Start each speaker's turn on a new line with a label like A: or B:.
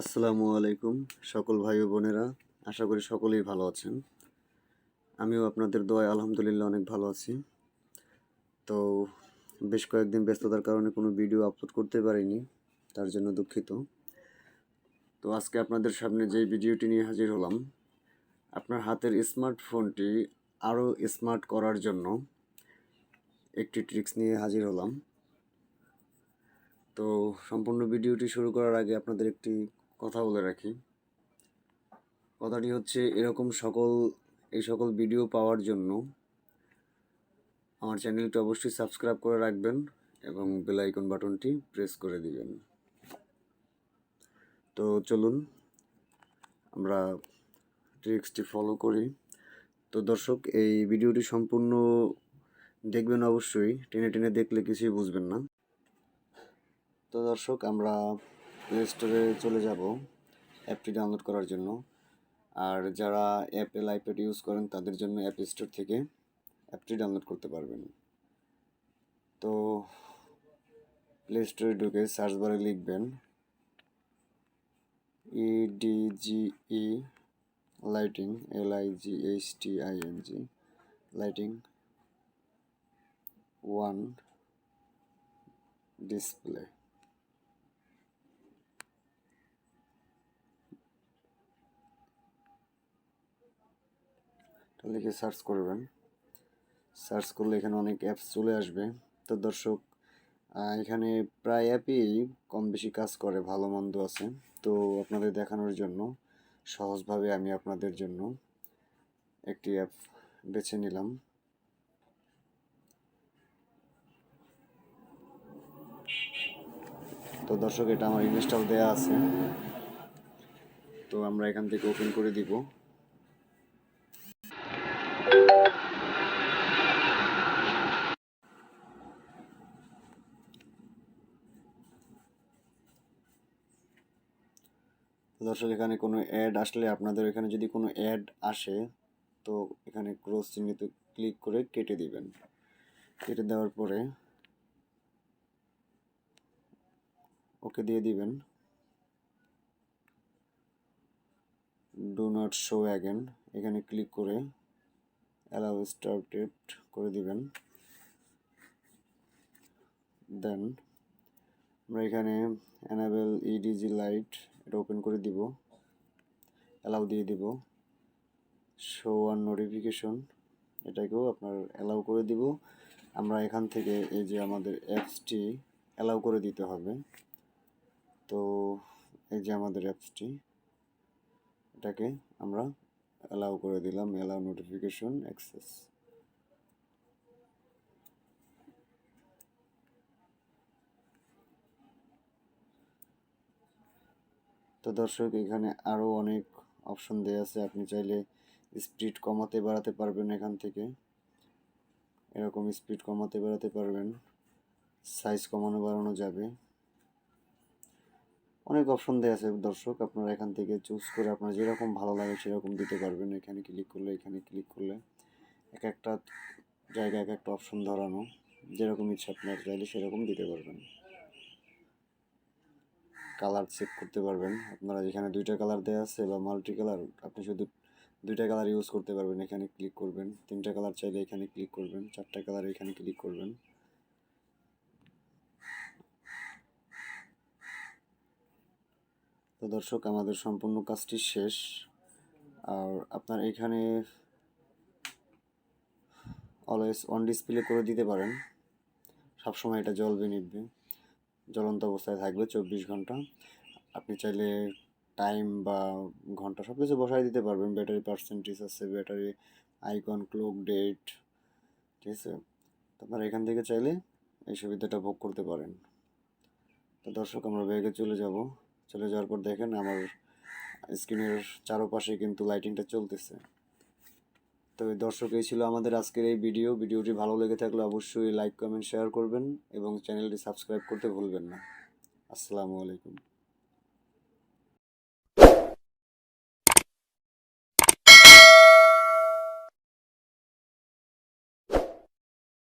A: আসসালামু আলাইকুম সকল ভাই ও বোনেরা, আশা করি সকলেই ভালো আছেন। আমিও আপনাদের দোয়ায় আলহামদুলিল্লাহ অনেক ভালো আছি। তো বেশ কয়েকদিন ব্যস্ততার কারণে কোনো ভিডিও আপলোড করতে পারিনি, তার জন্য দুঃখিত। তো আজকে আপনাদের সামনে যে ভিডিওটি নিয়ে হাজির হলাম, আপনার হাতের স্মার্টফোনটি আরও স্মার্ট করার জন্য একটি ট্রিক্স নিয়ে হাজির হলাম। তো সম্পূর্ণ ভিডিওটি শুরু করার আগে আপনাদের একটি কথা বলে রাখি। কথাটি হচ্ছে এই সকল ভিডিও পাওয়ার জন্য আমার চ্যানেলটি অবশ্যই সাবস্ক্রাইব করে রাখবেন এবং বেল আইকন বাটনটি প্রেস করে দিবেন। তো চলুন আমরা ট্রিক্সটি ফলো করি। তো দর্শক, এই ভিডিওটি সম্পূর্ণ দেখবেন, অবশ্যই টেনে টেনে দেখলে কিছুই বুঝবেন না। তো দর্শক, আমরা প্লে স্টোরে চলে যাব অ্যাপটি ডাউনলোড করার জন্য। আর যারা অ্যাপেল আইপ্যাড ইউজ করেন তাদের জন্য অ্যাপ স্টোর থেকে অ্যাপটি ডাউনলোড করতে পারবেন। তো প্লে স্টোরে ঢুকে সার্চ বারে লিখবেন EDGE lighting, LIGHTING, lighting 1 display. লিখে সার্চ করবেন। সার্চ করলে এখানে অনেক অ্যাপস চলে আসবে। তো দর্শক, এখানে প্রায় অ্যাপই কম বেশি কাজ করে, ভালো মন্দ আছে। তো আপনাদের দেখানোর জন্য সহজভাবে আমি আপনাদের জন্য একটি অ্যাপ বেছে নিলাম। তো দর্শক, এটা আমার ইনস্টল দেয়া আছে। তো আমরা এখান থেকে ওপেন করে দিব। দর্শক, এখানে কোনো অ্যাড আসলে, আপনাদের এখানে যদি কোনো অ্যাড আসে, তো এখানে ক্রস চিহ্নিত ক্লিক করে কেটে দিবেন। কেটে দেওয়ার পরে ওকে দিয়ে দিবেন। ডু নট শো অ্যাগেন এখানে ক্লিক করে অ্যালাউ স্টার্টেড করে দিবেন। দেন আমরা এখানে এনাবেল ইডিজি লাইট এটা ওপেন করে দিব, অ্যালাউ দিয়ে দিব। শো অন নোটিফিকেশন এটাকেও আপনার অ্যালাউ করে দিব। আমরা এখান থেকে এই যে আমাদের অ্যাপসটি অ্যালাউ করে দিতে হবে। তো এই যে আমাদের অ্যাপসটি, এটাকে আমরা অ্যালাউ করে দিলাম, অ্যালাউ নোটিফিকেশন অ্যাক্সেস। তো দর্শক, এখানে আরও অনেক অপশন দেওয়া আছে। আপনি চাইলে স্পিড কমাতে বাড়াতে পারবেন, এখান থেকে এরকম স্পিড কমাতে বাড়াতে পারবেন, সাইজ কমানো বাড়ানো যাবে, অনেক অপশন দেওয়া আছে। দর্শক, আপনারা এখান থেকে চুজ করে আপনার যেরকম ভালো লাগে সেরকম দিতে পারবেন। এখানে ক্লিক করলে এক একটা জায়গায় এক একটা অপশন ধরানো, যেরকম ইচ্ছা আপনার চাইলে সেরকম দিতে পারবেন। কালার চেক করতে পারবেন, আপনারা যেখানে দুইটা কালার দেওয়া আছে বা মাল্টি কালার, আপনি শুধু দুইটা কালার ইউজ করতে পারবেন। এখানে ক্লিক করবেন। তিনটা কালার চাইলে এখানে ক্লিক করবেন। চারটা কালার এখানে ক্লিক করবেন। তো দর্শক, আমাদের সম্পূর্ণ কাজটি শেষ। আর আপনার এখানে অলওয়েজ অন ডিসপ্লে করে দিতে পারেন, সবসময় এটা জ্বলবে নিভবে, জ্বলন্ত অবস্থায় থাকবে 24 ঘন্টা। আপনি চাইলে টাইম বা ঘন্টা সব কিছু বসাই দিতে পারবেন। ব্যাটারি পার্সেন্টেজ আছে, ব্যাটারি আইকন, ক্লক, ডেট, ঠিক আছে। আপনারা এখান থেকে চাইলে এই সুবিধাটা ভোগ করতে পারেন। তো দর্শক, আমরা ব্যাগে চলে যাওয়ার পর দেখেন আমার স্ক্রিনের চারপাশে কিন্তু লাইটিংটা চলতেছে। তো দর্শক, এই ছিল আমাদের আজকের এই ভিডিওটি ভালো লেগে থাকলে অবশ্যই লাইক, কমেন্ট, শেয়ার করবেন এবং চ্যানেলটি সাবস্ক্রাইব করতে ভুলবেন না। আসসালামু আলাইকুম।